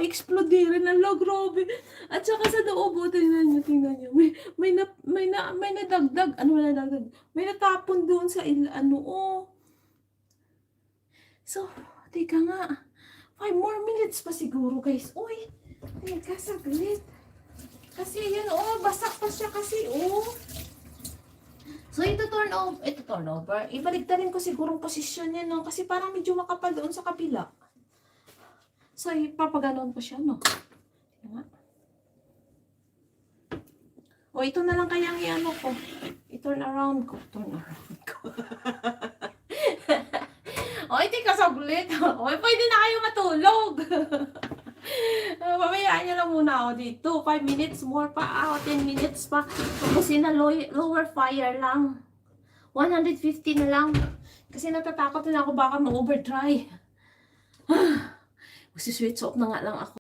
explodere na la, grabe. At saka sa loob, oh, tingnan niyo. May nadagdag. Ano na nadagdag? May natapon doon sa ano, oh. So, teka nga. 5 more minutes pa siguro, guys. Uy, teka, saglit. Kasi yan, oh, basak pa siya kasi, oh. So, ito turn over. Ibaligtarin ko sigurong posisyon niya, no? Kasi parang medyo makapal doon sa kabila. So, ipapaganon ko siya, no? Tingnan nga. O, ito na lang kaya ang i-ano ko. I-turn around ko. O, ito kasaglit. O, pwede na kayo matulog. Pabayaan nyo lang muna ako dito. 5 minutes more pa. 10 minutes pa. Kasi na lower fire lang. 150 na lang. Kasi natatakot na ako baka ma-overdry. Mag-switch off na nga lang ako.